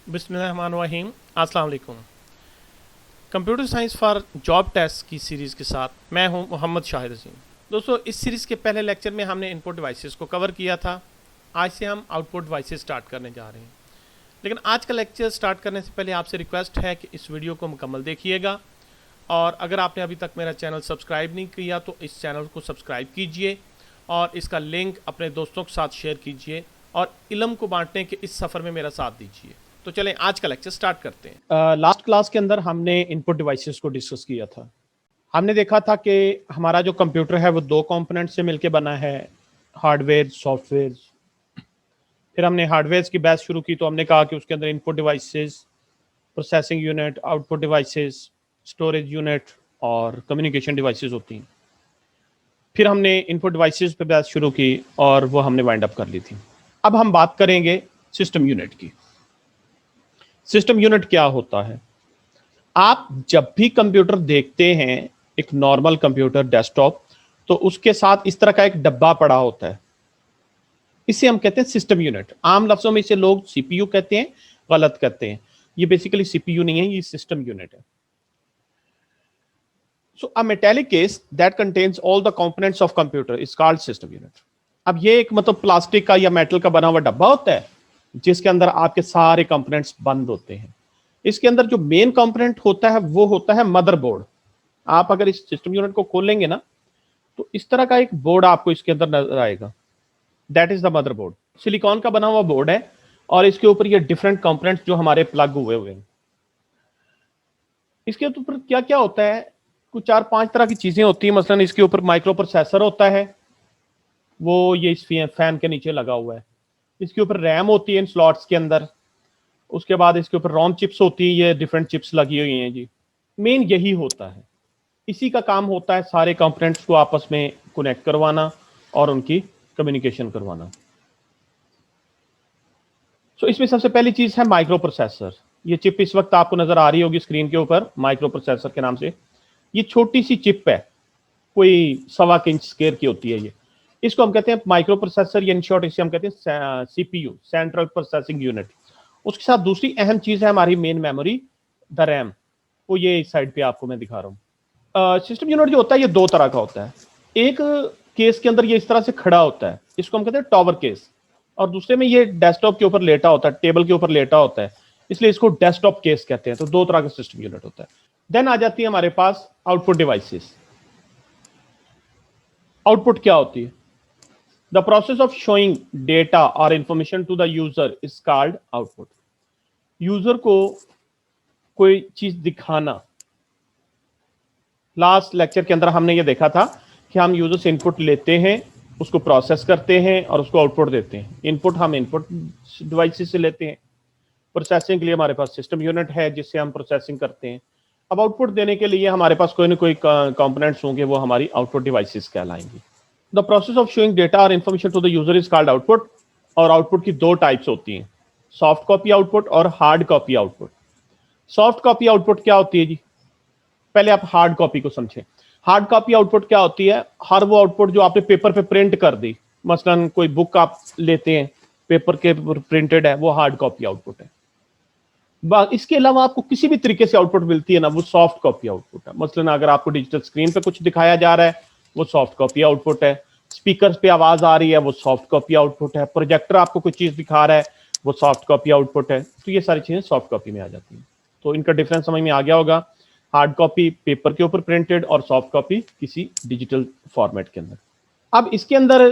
बिस्मिल्लाहिर्रहमानिर्रहीम। अस्सलाम वालेकुम। Computer science for job test की सीरीज़ के साथ मैं हूं मोहम्मद शाहिद अजीम। दोस्तों, इस सीरीज़ के पहले लेक्चर में हमने इनपुट डिवाइसेस को कवर किया था। आज से हम आउटपुट डिवाइसेस स्टार्ट करने जा रहे हैं। लेकिन आज का लेक्चर स्टार्ट करने से पहले आपसे रिक्वेस्ट है कि इस वीडियो को मुकम्मल देखिएगा, और अगर आपने अभी तक मेरा चैनल सब्सक्राइब नहीं किया तो इस चैनल को सब्सक्राइब कीजिए और इसका लिंक अपने दोस्तों के साथ शेयर कीजिए और इल्म को बांटने के इस सफ़र में मेरा साथ दीजिए। तो चलें आज का लेक्चर स्टार्ट करते हैं। लास्ट क्लास के अंदर हमने इनपुट डिवाइसेस को डिस्कस किया था। हमने देखा था कि हमारा जो कंप्यूटर है वो दो कंपोनेंट से मिलकर बना है, हार्डवेयर, सॉफ्टवेयर। फिर हमने हार्डवेयर की बात शुरू की तो हमने कहा कि उसके अंदर input devices, processing unit, output devices, storage unit और कम्युनिकेशन डिवाइसेस होती हैं। फिर हमने इनपुट डिवाइसेस पे बात शुरू की और वो हमने वाइंड अप कर ली थी। अब हम बात करेंगे सिस्टम यूनिट की। सिस्टम यूनिट क्या होता है? आप जब भी कंप्यूटर देखते हैं, एक नॉर्मल कंप्यूटर डेस्कटॉप, तो उसके साथ इस तरह का एक डब्बा पड़ा होता है। इसे हम कहते हैं सिस्टम यूनिट। आम लफ्जों में इसे लोग सीपीयू कहते हैं, गलत कहते हैं। ये बेसिकली सीपीयू नहीं है, ये सिस्टम यूनिट है। So a metallic case that contains all the components of computer is called system unit. अब ये एक मतलब प्लास्टिक का या मेटल का बना हुआ डब्बा होता है जिसके अंदर आपके सारे कंपोनेंट्स बंद होते हैं। इसके अंदर जो मेन कंपोनेंट होता है वो होता है मदरबोर्ड। आप अगर इस सिस्टम यूनिट को खोलेंगे ना तो इस तरह का एक बोर्ड आपको इसके अंदर नजर आएगा। That is the motherboard. Silicon का बना हुआ बोर्ड है और इसके ऊपर ये डिफरेंट कंपोनेंट्स जो हमारे प्लग हुए हुए हैं। इसके ऊपर क्या क्या होता है? कुछ 4-5 तरह की चीजें होती है। मसलन इसके ऊपर माइक्रो प्रोसेसर होता है, वो ये इस फैन के नीचे लगा हुआ है। इसके ऊपर रैम होती है इन स्लॉट्स के अंदर। उसके बाद इसके ऊपर रोम चिप्स होती है, ये डिफरेंट चिप्स लगी हुई हैं जी। मेन यही होता है, इसी का काम होता है सारे कंपोनेंट्स को आपस में कनेक्ट करवाना और उनकी कम्युनिकेशन करवाना। सो इसमें सबसे पहली चीज है माइक्रो प्रोसेसर। ये चिप इस वक्त आपको नजर आ रही होगी स्क्रीन के ऊपर, माइक्रो प्रोसेसर के नाम से। ये छोटी सी चिप है, कोई 1.25 इंच स्क्वायर की होती है ये। इसको हम कहते हैं माइक्रो प्रोसेसर, या इन शॉर्ट इसे हम कहते हैं सीपीयू, सेंट्रल प्रोसेसिंग यूनिट। उसके साथ दूसरी अहम चीज है हमारी मेन मेमोरी, द रैम। वो ये इस साइड पे आपको मैं दिखा रहा हूँ। सिस्टम यूनिट जो होता है ये दो तरह का होता है। एक केस के अंदर ये इस तरह से खड़ा होता है, इसको हम कहते हैं टॉवर केस, और दूसरे में ये डेस्कटॉप के ऊपर लेटा होता है, टेबल के ऊपर लेटा होता है, इसलिए इसको डेस्कटॉप केस कहते हैं। तो दो तरह का सिस्टम यूनिट होता है। देन आ जाती है हमारे पास आउटपुट डिवाइसेस। आउटपुट क्या होती है? The process of showing data और information to the user is called output. User को कोई चीज दिखाना। लास्ट लेक्चर के अंदर हमने ये देखा था कि हम यूजर से इनपुट लेते हैं, उसको प्रोसेस करते हैं और उसको आउटपुट देते हैं। इनपुट हम इनपुट डिवाइसेस से लेते हैं। प्रोसेसिंग के लिए हमारे पास सिस्टम यूनिट है जिससे हम प्रोसेसिंग करते हैं। अब आउटपुट देने के लिए हमारे पास कोई ना कोई कंपोनेंट्स होंगे, वो हमारी आउटपुट डिवाइसेस कहलाएंगी। The process of showing data और information to the user is called output. और आउटपुट की दो टाइप्स होती हैं, सॉफ्ट कॉपी आउटपुट और hard copy output. Soft copy output क्या होती है जी? पहले आप हार्ड कॉपी को समझें। हार्ड कॉपी आउटपुट क्या होती है? हर वो आउटपुट जो आपने पेपर पे प्रिंट कर दी, मसलन कोई बुक आप लेते हैं, पेपर के प्रिंटेड है, वो हार्ड कॉपी आउटपुट है। इसके अलावा आपको किसी भी तरीके से आउटपुट मिलती है ना, वो सॉफ्ट कॉपी आउटपुट है। मसलन अगर आपको डिजिटल स्क्रीन पे कुछ दिखाया जा रहा है, वो सॉफ्ट कॉपी आउटपुट है। स्पीकर पे आवाज आ रही है, वो सॉफ्ट कॉपी आउटपुट है। प्रोजेक्टर आपको कुछ चीज दिखा रहा है, वो सॉफ्ट कॉपी आउटपुट है। तो ये सारी चीजें सॉफ्ट कॉपी में आ जाती हैं। तो इनका डिफरेंस समझ में आ गया होगा। हार्ड कॉपी पेपर के ऊपर प्रिंटेड और सॉफ्ट कॉपी किसी डिजिटल फॉर्मेट के अंदर। अब इसके अंदर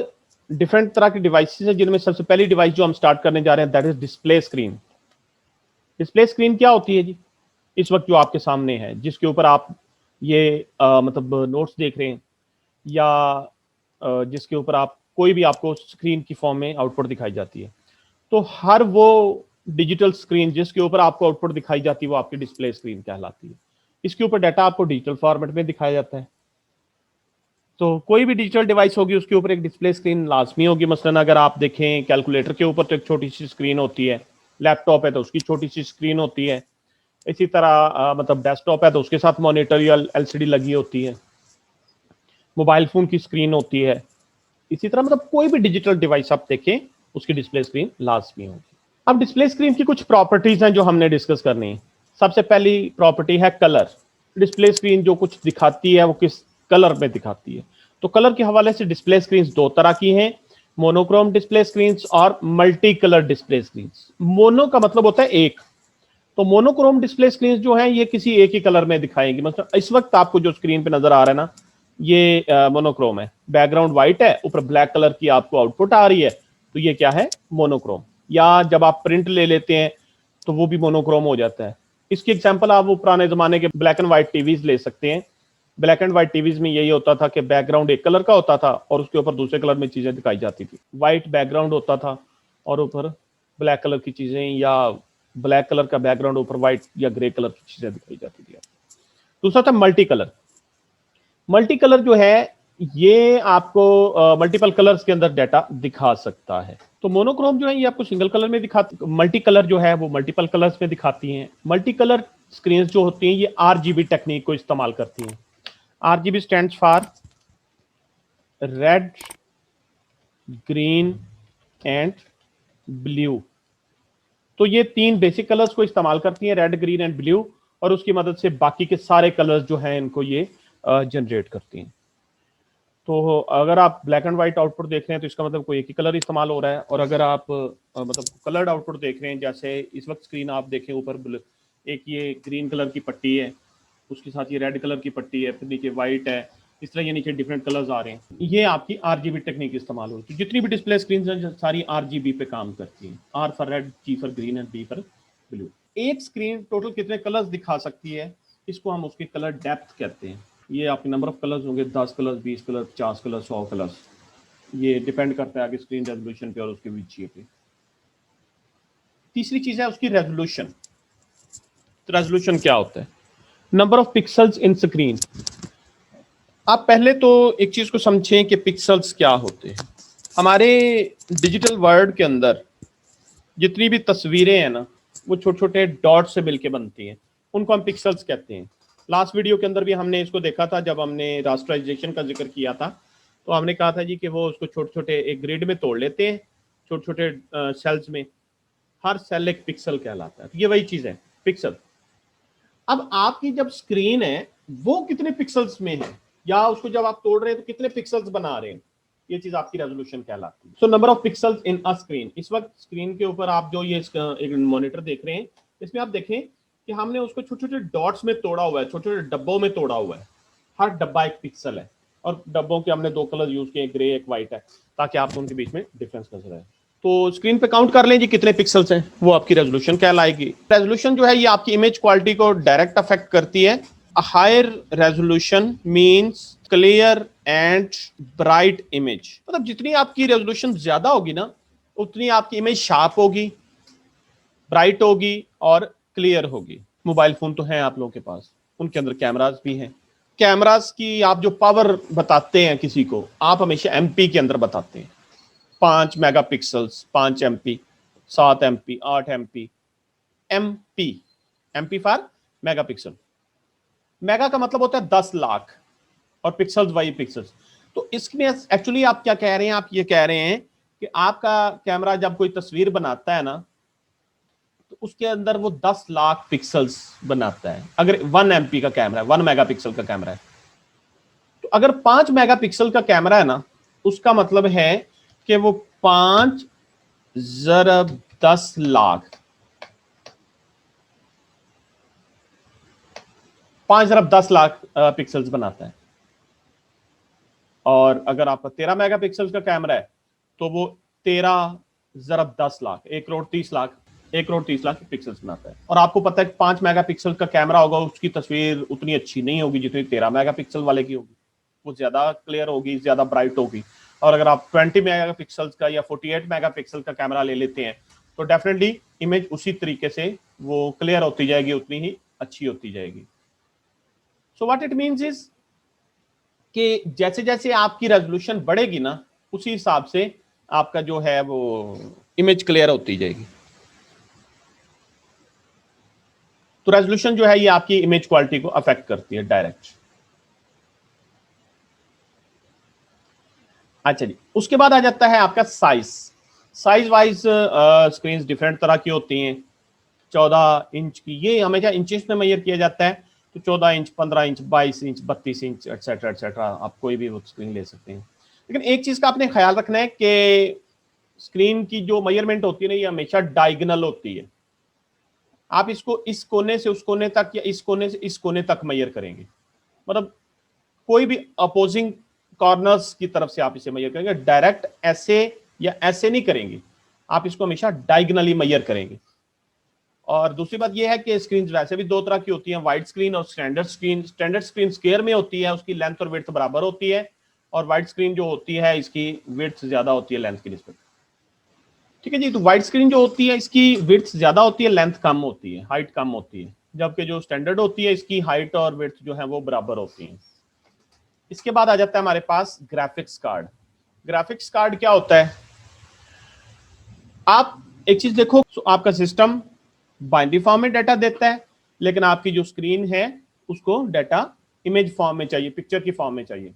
डिफरेंट तरह के डिवाइसेस हैं, जिनमें सबसे पहली डिवाइस जो हम स्टार्ट करने जा रहे हैं that is display screen. Display screen क्या होती है जी? इस वक्त जो आपके सामने है, जिसके ऊपर आप ये मतलब नोट्स देख रहे हैं, या जिसके ऊपर आप कोई भी आपको स्क्रीन की फॉर्म में आउटपुट दिखाई जाती है। तो हर वो डिजिटल स्क्रीन जिसके ऊपर आपको आउटपुट दिखाई जाती है वो आपकी डिस्प्ले स्क्रीन कहलाती है। इसके ऊपर डाटा आपको डिजिटल फॉर्मेट में दिखाया जाता है। तो कोई भी डिजिटल डिवाइस होगी उसके ऊपर एक डिस्प्ले स्क्रीन लाजमी होगी। मसलन अगर आप देखें कैलकुलेटर के ऊपर तो एक छोटी सी स्क्रीन होती है, लैपटॉप है तो उसकी छोटी सी स्क्रीन होती है। इसी तरह मतलब डेस्कटॉप है तो उसके साथ मॉनिटर या एलसीडी लगी होती है। मोबाइल फोन की स्क्रीन होती है। इसी तरह मतलब कोई भी डिजिटल डिवाइस आप देखें उसकी डिस्प्ले स्क्रीन लाजमी होगी। अब डिस्प्ले स्क्रीन की कुछ प्रॉपर्टीज हैं जो हमने डिस्कस करनी है। सबसे पहली प्रॉपर्टी है कलर। डिस्प्ले स्क्रीन जो कुछ दिखाती है वो किस कलर में दिखाती है। तो कलर के हवाले से डिस्प्ले स्क्रीन दो तरह की हैं, मोनोक्रोम डिस्प्ले स्क्रीन और multi colour display screen. Mono का मतलब होता है एक, तो मोनोक्रोम डिस्प्ले स्क्रीन जो है ये किसी एक ही कलर में दिखाएंगी। मतलब इस वक्त आपको जो स्क्रीन पे नजर आ रहा है ना, ये मोनोक्रोम है, बैकग्राउंड व्हाइट है, ऊपर ब्लैक कलर की आपको आउटपुट आ रही है, तो ये क्या है, मोनोक्रोम। या जब आप प्रिंट ले लेते हैं तो वो भी मोनोक्रोम हो जाता है। इसकी एग्जांपल आप वो पुराने जमाने के ब्लैक एंड व्हाइट टीवीज ले सकते हैं। ब्लैक एंड व्हाइट टीवीज में यही होता था कि बैकग्राउंड एक कलर का होता था और उसके ऊपर दूसरे कलर में चीजें दिखाई जाती थी। व्हाइट बैकग्राउंड होता था और ऊपर ब्लैक कलर की चीजें, या ब्लैक कलर का बैकग्राउंड ऊपर व्हाइट या ग्रे कलर की चीजें दिखाई जाती थी। दूसरा था मल्टी कलर। मल्टी कलर जो है ये आपको मल्टीपल कलर्स के अंदर डाटा दिखा सकता है। तो मोनोक्रोम जो है ये आपको सिंगल कलर में दिखाती, मल्टी कलर जो है वो मल्टीपल कलर्स में दिखाती हैं। मल्टी कलर स्क्रीन जो होती हैं ये आरजीबी टेक्निक को इस्तेमाल करती हैं। RGB stands for red, green and blue. तो ये तीन बेसिक कलर्स को इस्तेमाल करती हैं, रेड, ग्रीन एंड ब्लू, और उसकी मदद से बाकी के सारे कलर्स जो हैं इनको ये जनरेट करती हैं। तो अगर आप ब्लैक एंड व्हाइट आउटपुट देख रहे हैं तो इसका मतलब कोई एक ही कलर इस्तेमाल हो रहा है, और अगर आप मतलब कलर्ड आउटपुट देख रहे हैं, जैसे इस वक्त स्क्रीन आप देखें ऊपर एक ये ग्रीन कलर की पट्टी है, उसके साथ ये रेड कलर की पट्टी है, फिर नीचे व्हाइट है, इस तरह ये नीचे डिफरेंट कलर्स आ रहे हैं, ये आपकी आरजीबी टेक्निक इस्तेमाल हो रही है। तो जितनी भी डिस्प्ले स्क्रीन है सारी आरजीबी पे काम करती हैं, R for red, G for green and B for blue. एक स्क्रीन टोटल कितने कलर्स दिखा सकती है, इसको हम उसके कलर डेप्थ कहते हैं। ये आपके नंबर ऑफ कलर्स होंगे, 10 कलर्स, 20 कलर, 50 कलर, 100 कलर्स, ये डिपेंड करता है आपकी स्क्रीन रेजोल्यूशन पे और उसके विषय पे। तीसरी चीज है उसकी रेजोल्यूशन। तो रेजोल्यूशन क्या होता है, number of pixels in screen. आप पहले तो एक चीज को समझें कि पिक्सल्स क्या होते हैं। हमारे डिजिटल वर्ल्ड के अंदर जितनी भी तस्वीरें हैं ना, वो छोटे छोटे डॉट से मिलके बनती हैं, उनको हम पिक्सल्स कहते हैं। लास्ट वीडियो के अंदर भी हमने इसको देखा था, जब हमने रास्टराइजेशन का जिक्र किया था, तो हमने कहा था जी कि वो उसको छोटे छोटे एक ग्रिड में तोड़ लेते हैं, छोटे छोटे सेल्स में, हर सेल एक पिक्सल कहलाता है। तो ये वही चीज है, पिक्सल। अब आपकी जब स्क्रीन है वो कितने पिक्सल्स में है, या उसको जब आप तोड़ रहे हैं तो कितने पिक्सल्स बना रहे हैं, ये चीज आपकी रेजोल्यूशन कहलाती है। So number of pixels in a screen. इस वक्त स्क्रीन के ऊपर आप जो ये एक मॉनिटर देख रहे हैं, इसमें आप देखें कि हमने उसको छोटे छोटे डॉट्स में तोड़ा हुआ है, छोटे छोटे डब्बों में तोड़ा हुआ है, हर डब्बा एक पिक्सल है, और डब्बों के हमने दो कलर यूज किए, ग्रे एक व्हाइट है, ताकि आपको उनके बीच में डिफरेंस नजर आए। तो स्क्रीन पे काउंट कर लें जी कितने पिक्सल्स हैं, वो आपकी रेजोल्यूशन कहलाएगी। रेजोल्यूशन जो है ये आपकी इमेज क्वालिटी को डायरेक्ट अफेक्ट करती है। A higher resolution means clear and bright image. मतलब जितनी आपकी रेजोल्यूशन ज्यादा होगी ना, उतनी आपकी इमेज शार्प होगी, ब्राइट होगी और क्लियर होगी। मोबाइल फोन तो हैं आप लोगों के पास, उनके अंदर कैमरास भी हैं। कैमरास की आप जो पावर बताते हैं किसी को, आप हमेशा एमपी के अंदर बताते हैं। 5 megapixels, 5 MP, 7 MP, 8 MP, MP, MP for megapixel. Mega का मतलब होता है 10 लाख, और पिक्सल्स वही पिक्सल्स। तो इसमें एक्चुअली आप क्या कह रहे हैं, आप ये कह रहे हैं कि आपका कैमरा जब कोई तस्वीर बनाता है ना, तो उसके अंदर वो 10 लाख पिक्सल्स बनाता है। अगर 1 एमपी का कैमरा है, 1 मेगापिक्सल का कैमरा है, तो अगर 5 मेगापिक्सल का कैमरा है ना, उसका मतलब है कि वो 5 ज़रब 10 लाख, 5 ज़रब 10 लाख पिक्सल्स बनाता है। और अगर आपका 13 मेगापिक्सल का कैमरा है तो वो 13 ज़रब 10 लाख, 1 करोड़ 30 लाख, 1 करोड़ 30 लाख पिक्सल्स बनाता है। और आपको पता है कि 5 मेगापिक्सल का कैमरा होगा, उसकी तस्वीर उतनी अच्छी नहीं होगी जितनी 13 मेगापिक्सल वाले की होगी, वो ज्यादा क्लियर होगी, ज्यादा ब्राइट होगी। और अगर आप 20 मेगापिक्सल का या 48 मेगापिक्सल का कैमरा ले लेते हैं तो डेफिनेटली इमेज उसी तरीके से वो क्लियर होती जाएगी, उतनी ही अच्छी होती जाएगी। So what it means is कि जैसे जैसे आपकी रेजोल्यूशन बढ़ेगी ना, उसी हिसाब से आपका जो है वो इमेज क्लियर होती जाएगी। तो रेजोल्यूशन जो है ये आपकी इमेज क्वालिटी को अफेक्ट करती है डायरेक्ट। अच्छा जी, उसके बाद आ जाता है आपका size. Size wise screen different तरह की होती हैं। 14 इंच की, ये हमेशा इंचेस में मेजर किया जाता है, तो 14 inch, 15 inch, 22 inch, 32 inch, etcetera etcetera, आप कोई भी वो स्क्रीन ले सकते हैं। लेकिन एक चीज का आपने ख्याल रखना है कि स्क्रीन की जो मेजरमेंट होती है ना, ये हमेशा डायगोनल होती है। आप इसको इस कोने से उस कोने तक या इस कोने से इस कोने तक मेजर करेंगे, मतलब कोई भी अपोजिंग कॉर्नर्स की तरफ से आप इसे मेजर करेंगे, डायरेक्ट ऐसे या ऐसे नहीं करेंगे, आप इसको हमेशा डायगोनली मेजर करेंगे। और दूसरी बात यह है कि स्क्रीन वैसे भी दो तरह की होती हैं, वाइड स्क्रीन और standard screen. Standard screen square में होती है, उसकी लेंथ और विड्थ बराबर होती है, और वाइड स्क्रीन जो होती है इसकी विड्थ ज्यादा होती है लेंथ की निस्बत। ठीक है जी, तो वाइड स्क्रीन जो होती है इसकी विड्थ ज्यादा होती है, लेंथ कम होती है, हाइट कम होती है, जबकि जो स्टैंडर्ड होती है इसकी हाइट और विड्थ जो है वो बराबर होती है। इसके बाद आ जाता है हमारे पास ग्राफिक्स कार्ड। ग्राफिक्स कार्ड क्या होता है? आप एक चीज देखो, आपका सिस्टम बाइनरी फॉर्म में डाटा देता है, लेकिन आपकी जो स्क्रीन है उसको डाटा इमेज फॉर्म में चाहिए, पिक्चर की फॉर्म में चाहिए।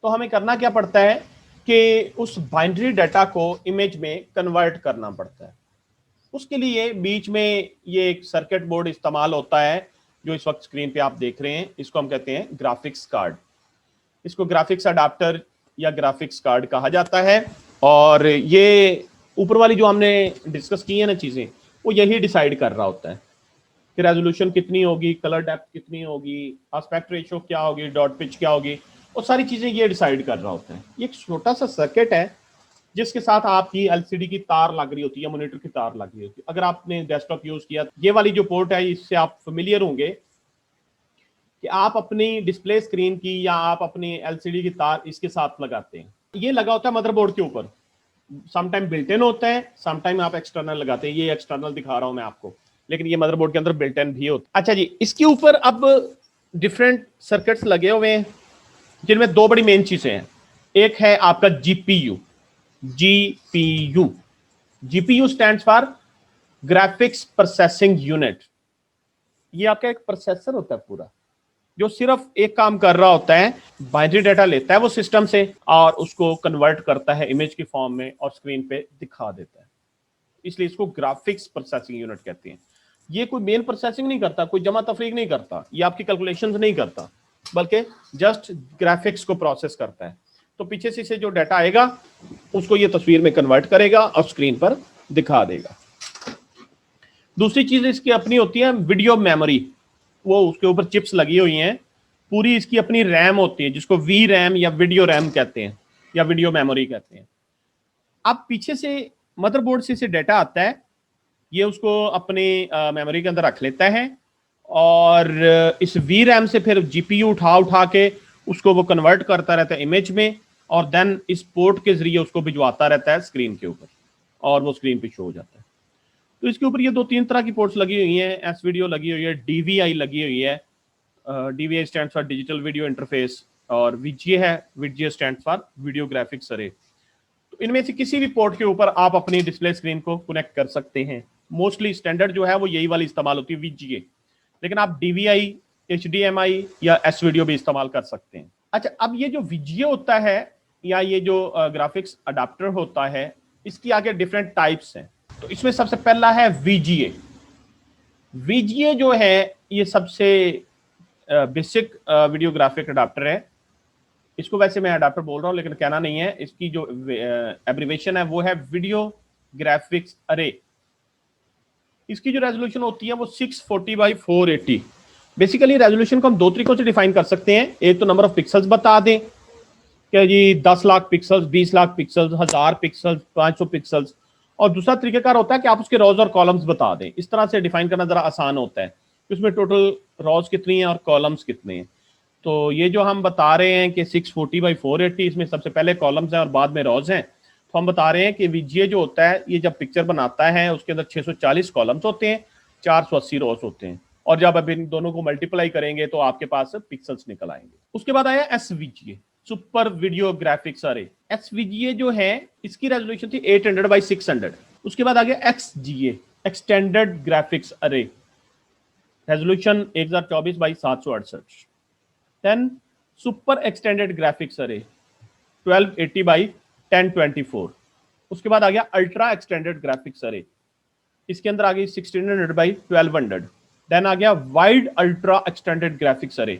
तो हमें करना क्या पड़ता है कि उस बाइनरी डाटा को इमेज में कन्वर्ट करना पड़ता है। उसके लिए बीच में ये एक सर्किट बोर्ड इस्तेमाल होता है, जो इस वक्त स्क्रीन पे आप देख रहे हैं, इसको हम कहते हैं ग्राफिक्स कार्ड। इसको ग्राफिक्स अडाप्टर या ग्राफिक्स कार्ड कहा जाता है। और ये ऊपर वाली जो हमने डिस्कस की है ना चीजें, वो यही डिसाइड कर रहा होता है कि रेजोल्यूशन कितनी होगी, कलर डेप्थ कितनी होगी, एस्पेक्ट रेशियो क्या होगी, डॉट पिच क्या होगी, वो सारी चीजें ये डिसाइड कर रहा होता है। ये एक छोटा सा सर्किट है जिसके साथ आपकी एलसीडी की तार लग रही होती है, मॉनिटर की तार लग रही होती है। अगर आपने डेस्कटॉप यूज किया, ये वाली जो पोर्ट है इससे आप फेमिलियर होंगे कि आप अपनी डिस्प्ले स्क्रीन की या आप अपनी एलसीडी की तार इसके साथ लगाते हैं। ये लगा होता है मदरबोर्ड के ऊपर, समटाइम बिल्ट इन होता है, समटाइम आप एक्सटर्नल लगाते हैं। ये एक्सटर्नल दिखा रहा हूं मैं आपको, लेकिन ये मदरबोर्ड के अंदर बिल्ट इन भी होता है। अच्छा जी, इसके ऊपर अब डिफरेंट सर्किट्स लगे हुए हैं, जिनमें दो बड़ी मेन चीजें हैं। एक है आपका GPU. GPU stands for graphics processing unit. ये आपका एक प्रोसेसर होता है पूरा, जो सिर्फ एक काम कर रहा होता है, बाइनरी डाटा लेता है वो सिस्टम से और उसको कन्वर्ट करता है इमेज की फॉर्म में और स्क्रीन पे दिखा देता है। इसलिए इसको ग्राफिक्स प्रोसेसिंग यूनिट कहते हैं। ये कोई मेन प्रोसेसिंग नहीं करता, कोई जमा तफरीक नहीं करता, ये आपकी कैलकुलेशंस नहीं करता, बल्कि जस्ट ग्राफिक्स को प्रोसेस करता है। तो पीछे से जो डाटा आएगा उसको ये तस्वीर में कन्वर्ट करेगा और स्क्रीन पर दिखा देगा। दूसरी चीज इसकी अपनी होती है वीडियो मेमोरी। वो उसके ऊपर चिप्स लगी हुई हैं, पूरी इसकी अपनी रैम होती है, जिसको वी रैम या वीडियो रैम कहते हैं या वीडियो मेमोरी कहते हैं। अब पीछे से मदरबोर्ड से डाटा आता है, ये उसको अपनी मेमोरी के अंदर रख लेता है और इस वी रैम से फिर जीपीयू उठा के उसको वो कन्वर्ट करता रहता है इमेज में, और देन इस पोर्ट के जरिए उसको भिजवाता रहता है स्क्रीन के ऊपर और वो स्क्रीन पे शो हो जाता है। तो इसके ऊपर ये 2-3 तरह की पोर्ट्स लगी हुई हैं, एस वीडियो लगी हुई है, डीवीआई लगी हुई है। DVI stand for digital video interface, और वीजीए है, VGA stand for video graphics अरे। तो इनमें से किसी भी पोर्ट के ऊपर आप अपनी डिस्प्ले स्क्रीन को कनेक्ट कर सकते हैं। मोस्टली स्टैंडर्ड जो है वो यही वाली इस्तेमाल होती है, वीजीए, लेकिन आप डीवीआई, एचडीएमआई या एस वीडियो भी इस्तेमाल कर सकते हैं। अच्छा, अब ये जो वीजीए होता है या ये जो ग्राफिक्स अडाप्टर होता है, इसकी आगे डिफरेंट टाइप्स हैं। तो इसमें सबसे पहला है वीजीए। वीजीए जो है ये सबसे बेसिक वीडियो ग्राफिक अडाप्टर है। इसको वैसे मैं अडाप्टर बोल रहा हूं, लेकिन कहना नहीं है, इसकी जो एब्रिवेशन है वो है वीडियो ग्राफिक्स अरे। इसकी जो रेजोल्यूशन होती है वो 640 बाई 480। बेसिकली रेजोल्यूशन को हम दो तरीकों से डिफाइन कर सकते हैं। एक तो नंबर ऑफ पिक्सल्स बता दें कि जी 10 lakh pixels, 20 lakh pixels, 1000 pixels, 500 pixels, और दूसरा तरीकेकार होता है कि आप उसके रॉज और कॉलम्स बता दें। इस तरह से डिफाइन करना जरा आसान होता है, उसमें टोटल रॉज कितनी है और कॉलम्स कितने हैं। तो ये जो हम बता रहे हैं कि 640 बाई 480, इसमें सबसे पहले कॉलम्स हैं और बाद में रॉज हैं। तो हम बता रहे हैं कि वीजीए जो होता है ये जब पिक्चर बनाता है उसके अंदर 640 कॉलम्स होते हैं, 480 रॉज होते हैं, और जब अब इन दोनों को मल्टीप्लाई करेंगे तो आपके पास पिक्सल्स निकल आएंगे। उसके बाद आया एसवीजीए, सुपर वीडियो ग्राफिक्स अरे। एसवीजीए जो है इसकी रेजोल्यूशन थी 800 बाई 600। उसके बाद आ गया XGA, extended graphics array, resolution 1024 by 768। Then super extended graphics array 1280 by 1024। उसके बाद आ गया अल्ट्रा एक्सटेंडेड ग्राफिक्स अरे, इसके अंदर आ गई 1600 बाई 1200। देन आ गया वाइड अल्ट्रा एक्सटेंडेड ग्राफिक्स अरे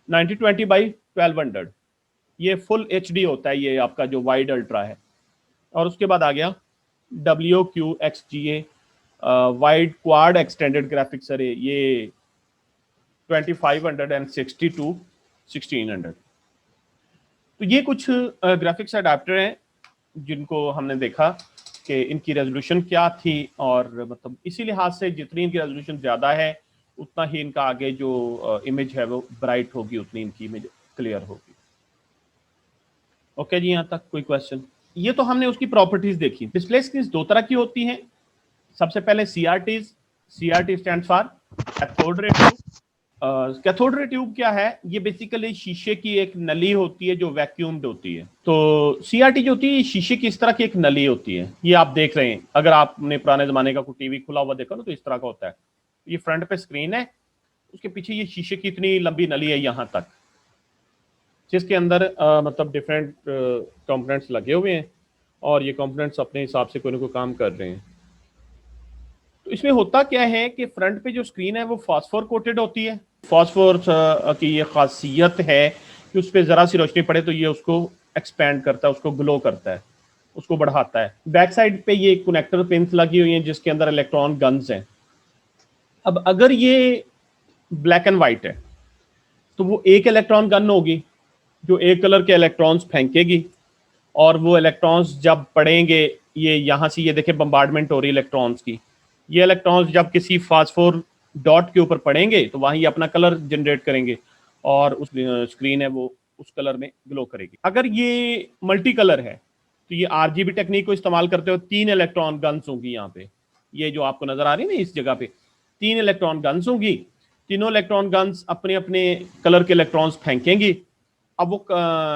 1920 बाई 1200, ये फुल HD होता है ये आपका जो वाइड अल्ट्रा है। और उसके बाद आ गया WQXGA wide quad extended graphics अरे, ये 2560 टू 1600। तो ये कुछ ग्राफिक्स अडाप्टर हैं जिनको हमने देखा कि इनकी रेजोल्यूशन क्या थी, और मतलब इसी लिहाज से जितनी इनकी रेजोल्यूशन ज़्यादा है उतना ही इनका आगे जो इमेज है वो ब्राइट होगी, उतनी इनकी इमेज क्लियर होगी। ओके जी, यहाँ तक कोई क्वेश्चन? ये तो हमने उसकी प्रॉपर्टीज देखी। डिस्प्ले स्क्रीन दो तरह की होती हैं। सबसे पहले CRTs, CRT stand for cathode ray tube. Cathode ray tube क्या है? ये बेसिकली शीशे की एक नली होती है जो वैक्यूम्ड होती है। तो CRT जो होती है शीशे की इस तरह की एक नली होती है, ये आप देख रहे हैं। अगर आपने पुराने जमाने का कोई टीवी खुला हुआ देखा ना तो इस तरह का होता है। ये फ्रंट पे स्क्रीन है, उसके पीछे ये शीशे की इतनी लंबी नली है यहाँ तक, जिसके अंदर मतलब डिफरेंट कंपोनेंट्स लगे हुए हैं और ये कंपोनेंट्स अपने हिसाब से कोई ना कोई काम कर रहे हैं। तो इसमें होता क्या है कि फ्रंट पे जो स्क्रीन है वो फास्फोर कोटेड होती है। फास्फोर की ये खासियत है कि उस पर ज़रा सी रोशनी पड़े तो ये उसको एक्सपैंड करता है, उसको ग्लो करता है, उसको बढ़ाता है। बैक साइड पे ये कनेक्टर पिन्स लगी हुई हैं जिसके अंदर इलेक्ट्रॉन गन्स हैं। अब अगर ये ब्लैक एंड वाइट है तो वो एक इलेक्ट्रॉन गन होगी जो एक कलर के इलेक्ट्रॉन्स फेंकेगी, और वो इलेक्ट्रॉन्स जब पड़ेंगे, ये यहाँ से ये देखें बम्बार्डमेंट हो रही है इलेक्ट्रॉन्स की, ये इलेक्ट्रॉन्स जब किसी फास्फोर डॉट के ऊपर पड़ेंगे तो वहीं अपना कलर जनरेट करेंगे और उस स्क्रीन है वो उस कलर में ग्लो करेगी। अगर ये मल्टी कलर है तो ये RGB टेक्निक को इस्तेमाल करते हुए 3 इलेक्ट्रॉन गन्स होंगी। यहाँ पे ये जो आपको नजर आ रही है ना, इस जगह पे 3 इलेक्ट्रॉन गन्स होंगी। तीनों इलेक्ट्रॉन गन्स अपने अपने कलर के इलेक्ट्रॉन्स फेंकेंगी। अब वो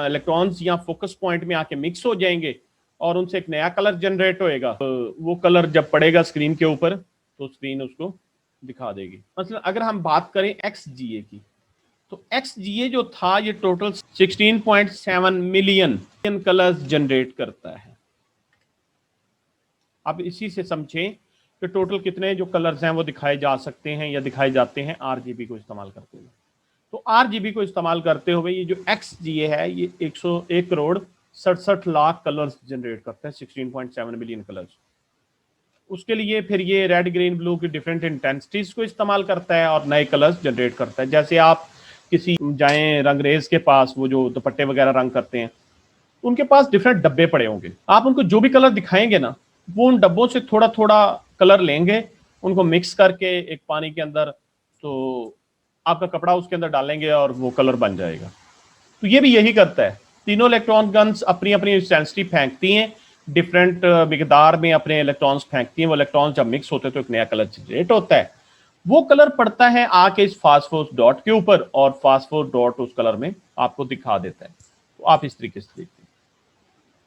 इलेक्ट्रॉन्स यहाँ फोकस पॉइंट में आके मिक्स हो जाएंगे और उनसे एक नया कलर जनरेट होएगा। वो कलर जब पड़ेगा स्क्रीन के ऊपर तो स्क्रीन उसको दिखा देगी। मतलब अगर हम बात करें XGA की, तो XGA जो था ये टोटल 16.7 मिलियन कलर्स जनरेट करता है। अब इसी से समझें कि टोटल कितने जो कलर्स हैं वो दिखाए जा सकते हैं या दिखाए जाते हैं RGB को इस्तेमाल करते हुए। तो RGB को इस्तेमाल करते हुए ये जो XGA है ये 101 करोड़ 67 लाख कलर्स जनरेट करता है, 16.7 मिलियन कलर्स। उसके लिए फिर ये रेड ग्रीन ब्लू की डिफरेंट इंटेंसिटीज को इस्तेमाल करता है और नए कलर्स जनरेट करता है। जैसे आप किसी जाएं रंगरेज के पास, वो जो दुपट्टे वगैरह रंग करते हैं, उनके पास डिफरेंट डब्बे पड़े होंगे। आप उनको जो भी कलर दिखाएंगे ना, वो उन डब्बों से थोड़ा थोड़ा कलर लेंगे, उनको मिक्स करके एक पानी के अंदर, तो आपका कपड़ा उसके अंदर डालेंगे और वो कलर बन जाएगा। तो ये भी यही करता है। तीनों इलेक्ट्रॉन गन्स अपनी अपनी इंटेंसिटी फेंकती हैं, डिफरेंट मिकदार में अपने इलेक्ट्रॉन्स फेंकती हैं। वो इलेक्ट्रॉन्स जब मिक्स होते हैं तो एक नया कलर जनरेट होता है। वो कलर पड़ता है आके इस फास्फोर डॉट के ऊपर और फास्फोर डॉट उस कलर में आपको दिखा देता है। तो आप इस तरीके से देखते हैं।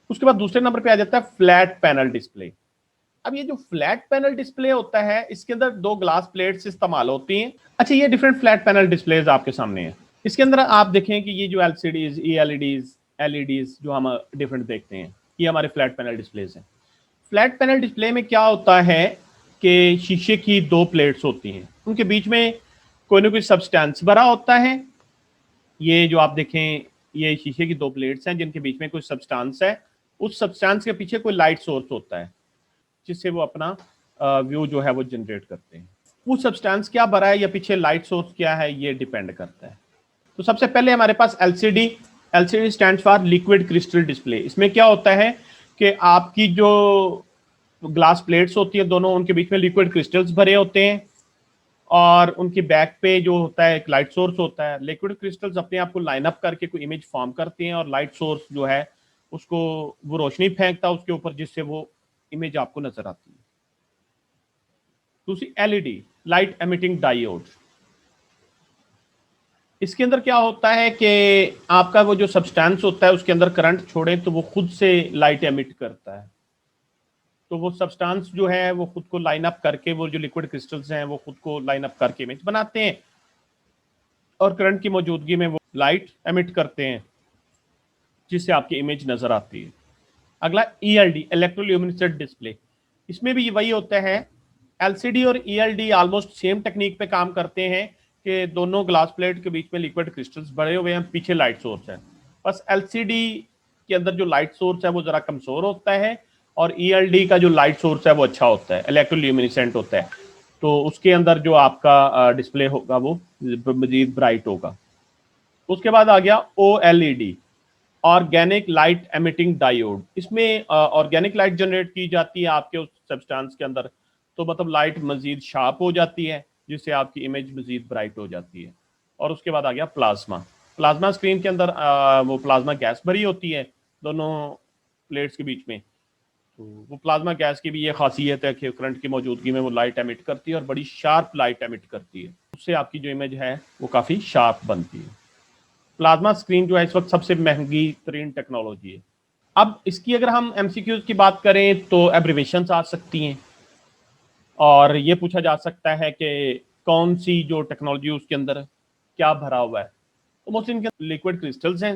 उसके बाद दूसरे नंबर पे आ जाता है फ्लैट पैनल डिस्प्ले। अब ये जो फ्लैट पैनल डिस्प्ले होता है इसके अंदर 2 ग्लास प्लेट्स इस्तेमाल होती हैं। अच्छा, ये डिफरेंट फ्लैट पैनल डिस्प्लेज आपके सामने है। इसके अंदर आप देखें कि ये जो LCDs, LEDs जो हम डिफरेंट देखते हैं, ये हमारे फ्लैट पैनल डिस्प्लेज हैं। फ्लैट पैनल डिस्प्ले में क्या होता है कि शीशे की 2 प्लेट्स होती हैं, उनके बीच में कोई ना कोई सब्सटेंस भरा होता है। ये जो आप देखें ये शीशे की 2 प्लेट्स हैं जिनके बीच में कोई सब्सटेंस है। उस सब्सटेंस के पीछे कोई लाइट सोर्स होता है जिससे वो अपना व्यू जो है वो जनरेट करते हैं। वो सब्सटेंस क्या भरा है या पीछे लाइट सोर्स क्या है ये डिपेंड करता है। तो सबसे पहले हमारे पास LCD stands for liquid crystal display. इसमें क्या होता है कि आपकी जो ग्लास प्लेट्स होती है दोनों, उनके बीच में लिक्विड क्रिस्टल्स भरे होते हैं और उनकी बैक पे जो होता है एक लाइट सोर्स होता है। लिक्विड क्रिस्टल्स अपने आप को लाइन अप करके कोई इमेज फॉर्म करते हैं और लाइट सोर्स जो है उसको वो रोशनी फेंकता है उसके ऊपर, जिससे वो इमेज आपको नजर आती है। दूसरी LED लाइट एमिटिंग डायोड। इसके अंदर क्या होता है कि आपका वो जो सब्सटेंस होता है उसके अंदर करंट छोड़े तो वो खुद से लाइट एमिट करता है। तो वो सब्सटेंस जो है वो खुद को लाइन अप करके, वो जो लिक्विड क्रिस्टल्स हैं वो खुद को लाइन अप करके इमेज बनाते हैं और करंट की मौजूदगी में वो लाइट एमिट करते हैं जिससे आपकी इमेज नजर आती है। अगला ELD, इलेक्ट्रोल्यूमिनेसेंट डिस्प्ले। इसमें भी वही होता है, LCD और ELD ऑलमोस्ट सेम टेक्निक पे काम करते हैं कि दोनों ग्लास प्लेट के बीच में लिक्विड क्रिस्टल्स बड़े हुए हैं, पीछे लाइट सोर्स है। बस LCD के अंदर जो लाइट सोर्स है वो जरा कमजोर होता है और ELD का जो लाइट सोर्स है वो अच्छा होता है, इलेक्ट्रोल्यूमिनेसेंट होता है, तो उसके अंदर जो आपका डिस्प्ले होगा वो मजीद ब्राइट होगा। उसके बाद आ गया OLED, organic light emitting diode. इसमें ऑर्गेनिक लाइट जनरेट की जाती है आपके उस सब्सटेंस के अंदर, तो मतलब लाइट मजीद शार्प हो जाती है जिससे आपकी इमेज मजीद ब्राइट हो जाती है। और उसके बाद आ गया प्लाज्मा। प्लाज्मा स्क्रीन के अंदर वो प्लाज्मा गैस भरी होती है दोनों प्लेट्स के बीच में, तो वो प्लाज्मा गैस की भी ये खासियत है कि करंट की मौजूदगी में वो लाइट एमिट करती है और बड़ी शार्प लाइट एमिट करती है, उससे आपकी जो इमेज है वो काफ़ी शार्प बनती है। प्लाज्मा स्क्रीन जो है इस वक्त सबसे महंगी तरीन टेक्नोलॉजी है। अब इसकी अगर हम MCQs की बात करें तो एब्रिवेशंस आ सकती हैं और ये पूछा जा सकता है कि कौन सी जो टेक्नोलॉजी उसके अंदर क्या भरा हुआ है, तो मोस्टली इनके लिक्विड क्रिस्टल्स हैं